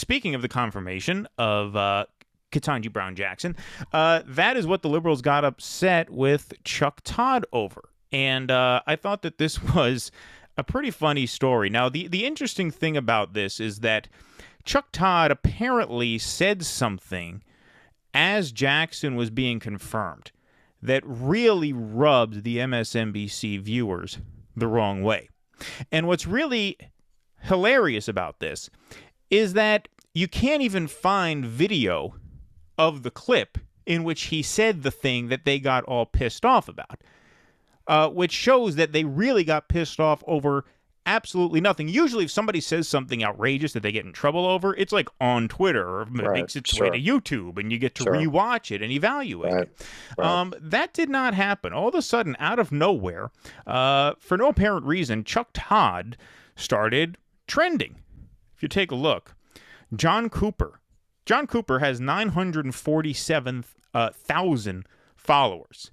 speaking of the confirmation of Ketanji Brown Jackson, that is what the liberals got upset with Chuck Todd over. And I thought that this was a pretty funny story. Now, the interesting thing about this is that Chuck Todd apparently said something as Jackson was being confirmed that really rubbed the MSNBC viewers the wrong way. And what's really hilarious about this is that you can't even find video of the clip in which he said the thing that they got all pissed off about, which shows that they really got pissed off over absolutely nothing. Usually if somebody says something outrageous that they get in trouble over, it's like on Twitter or makes its way to YouTube and you get to rewatch it and evaluate it. That did not happen. All of a sudden, out of nowhere, for no apparent reason, Chuck Todd started trending. If you take a look, John Cooper has 947,000 followers.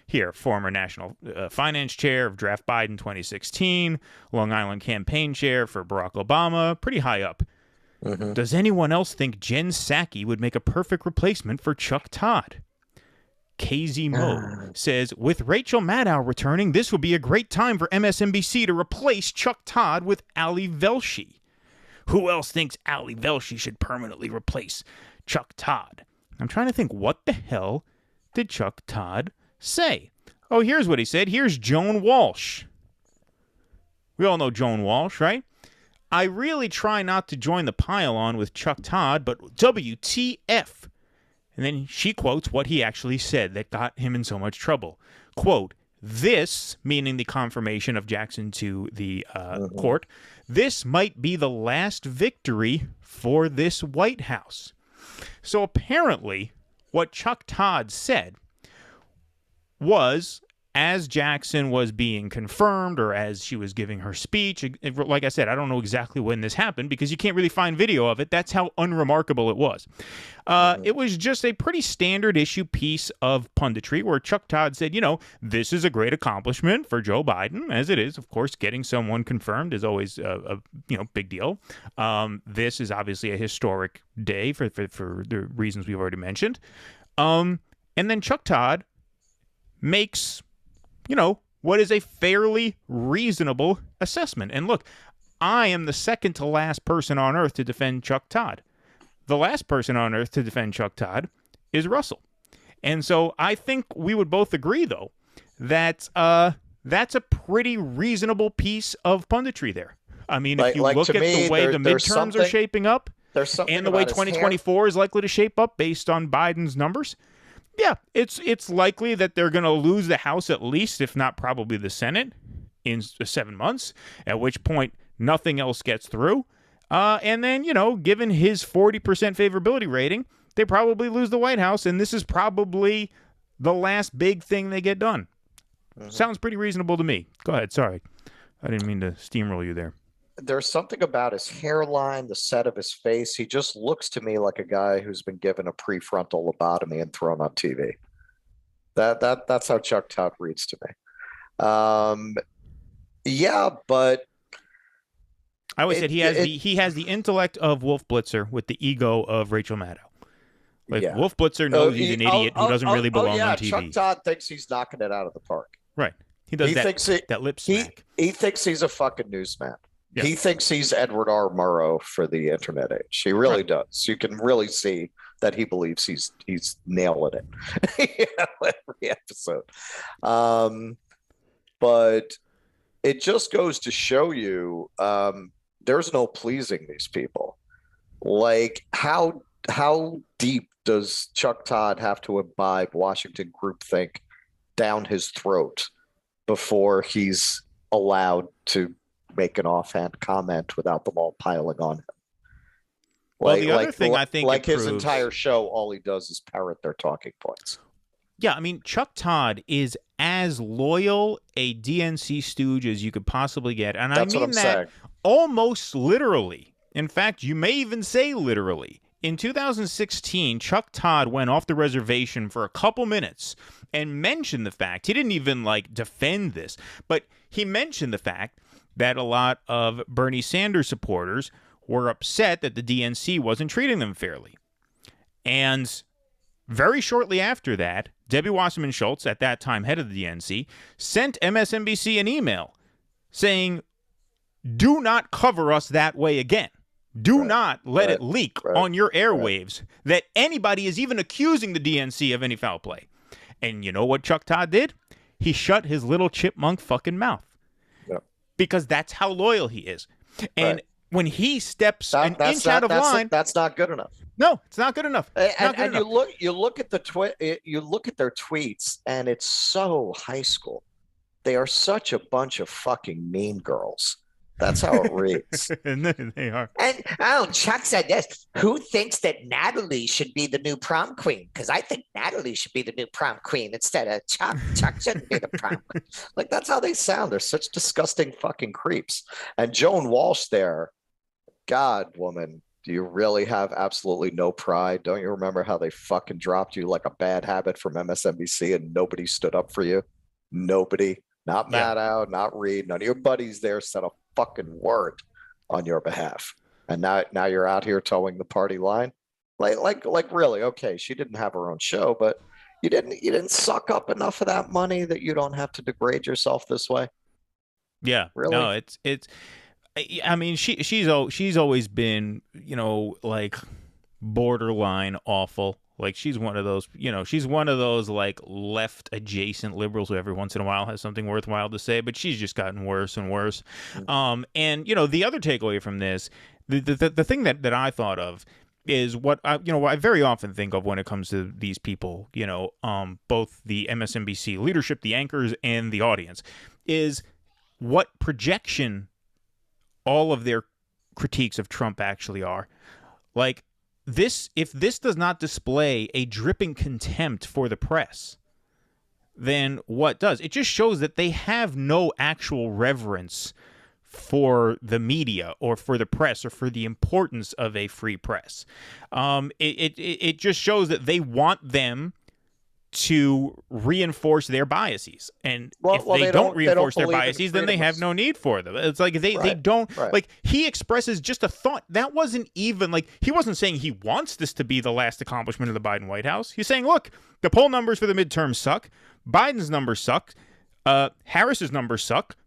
Here, former national finance chair of Draft Biden 2016, Long Island campaign chair for Barack Obama, pretty high up. Mm-hmm. Does anyone else think Jen Psaki would make a perfect replacement for Chuck Todd? KZ Mo says, with Rachel Maddow returning, this would be a great time for MSNBC to replace Chuck Todd with Ali Velshi. Who else thinks Ali Velshi should permanently replace Chuck Todd? I'm trying to think, what the hell did Chuck Todd say? Oh, here's what he said. Here's Joan Walsh. We all know Joan Walsh, right? I really try not to join the pile-on with Chuck Todd, but WTF. And then she quotes what he actually said that got him in so much trouble. Quote, this, meaning the confirmation of Jackson to the court, this might be the last victory for this White House. So apparently, what Chuck Todd said was, as Jackson was being confirmed or as she was giving her speech, like I said, I don't know exactly when this happened because you can't really find video of it. That's how unremarkable it was. It was just a pretty standard issue piece of punditry where Chuck Todd said, you know, this is a great accomplishment for Joe Biden, as it is. Of course, getting someone confirmed is always a big deal. This is obviously a historic day for the reasons we've already mentioned. And then Chuck Todd makes, what is a fairly reasonable assessment. And look, I am the second to last person on earth to defend Chuck Todd. The last person on earth to defend Chuck Todd is Russell. And so I think we would both agree, though, that that's a pretty reasonable piece of punditry there. I mean, if you look at the way the midterms are shaping up and the way 2024 is likely to shape up based on Biden's numbers, yeah, it's likely that they're going to lose the House at least, if not probably the Senate, in 7 months, at which point nothing else gets through. And then, given his 40% favorability rating, they probably lose the White House, and this is probably the last big thing they get done. Mm-hmm. Sounds pretty reasonable to me. Go ahead. Sorry. I didn't mean to steamroll you there. There's something about his hairline, the set of his face. He just looks to me like a guy who's been given a prefrontal lobotomy and thrown on TV. That's how Chuck Todd reads to me. Yeah, but I always said he has the intellect of Wolf Blitzer with the ego of Rachel Maddow. Like Wolf Blitzer knows he's an idiot who doesn't really belong on TV. Chuck Todd thinks he's knocking it out of the park. Right. He does that lip smack. He thinks he's a fucking newsman. Yeah. He thinks he's Edward R. Murrow for the internet age. He really does. You can really see that he believes he's nailing it every episode. But it just goes to show you there's no pleasing these people. Like how deep does Chuck Todd have to imbibe Washington groupthink down his throat before he's allowed to make an offhand comment without them all piling on him? Well, the other thing I think his entire show, all he does is parrot their talking points. Yeah, I mean, Chuck Todd is as loyal a DNC stooge as you could possibly get. And I mean that almost literally. In fact, you may even say literally. In 2016, Chuck Todd went off the reservation for a couple minutes and mentioned the fact, he didn't even defend this, but he mentioned the fact that a lot of Bernie Sanders supporters were upset that the DNC wasn't treating them fairly. And very shortly after that, Debbie Wasserman Schultz, at that time head of the DNC, sent MSNBC an email saying, do not cover us that way again. Do not let it leak on your airwaves that anybody is even accusing the DNC of any foul play. And you know what Chuck Todd did? He shut his little chipmunk fucking mouth. Yep. Because that's how loyal he is. And when he steps an inch out of line, that's not good enough. No, it's not good enough. And you look at you look at their tweets, and it's so high school. They are such a bunch of fucking mean girls. That's how it reads. And they are. And Chuck said this. Who thinks that Natalie should be the new prom queen? Because I think Natalie should be the new prom queen instead of Chuck. Chuck shouldn't be the prom queen. Like, that's how they sound. They're such disgusting fucking creeps. And Joan Walsh there, God, woman, do you really have absolutely no pride? Don't you remember how they fucking dropped you like a bad habit from MSNBC and nobody stood up for you? Nobody. Not Maddow, not Reed. None of your buddies there said a fucking word on your behalf. And now you're out here towing the party line. Like really, okay, she didn't have her own show, but you didn't suck up enough of that money that you don't have to degrade yourself this way. Yeah. Really? No, it's I mean, she's always been, like borderline awful. Like, she's one of those, like left adjacent liberals who every once in a while has something worthwhile to say, but she's just gotten worse and worse. And the other takeaway from this, the thing that I thought of is what I very often think of when it comes to these people, both the MSNBC leadership, the anchors, and the audience, is what projection all of their critiques of Trump actually are. Like, if this does not display a dripping contempt for the press, then what does? It just shows that they have no actual reverence for the media or for the press or for the importance of a free press. It just shows that they want them to reinforce their biases, and if they don't reinforce their biases, then they have no need for them. It's like they don't like, he expresses just a thought that wasn't even like, he wasn't saying he wants this to be the last accomplishment of the Biden White House. He's saying, look, the poll numbers for the midterms suck, Biden's numbers suck, Harris's numbers suck,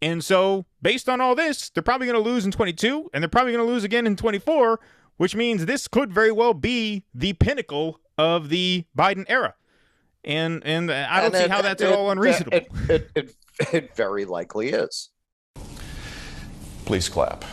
and so based on all this, they're probably going to lose in 22, and they're probably going to lose again in 24, which means this could very well be the pinnacle of the Biden era. And I don't see how that's at all unreasonable. It very likely is. Please clap.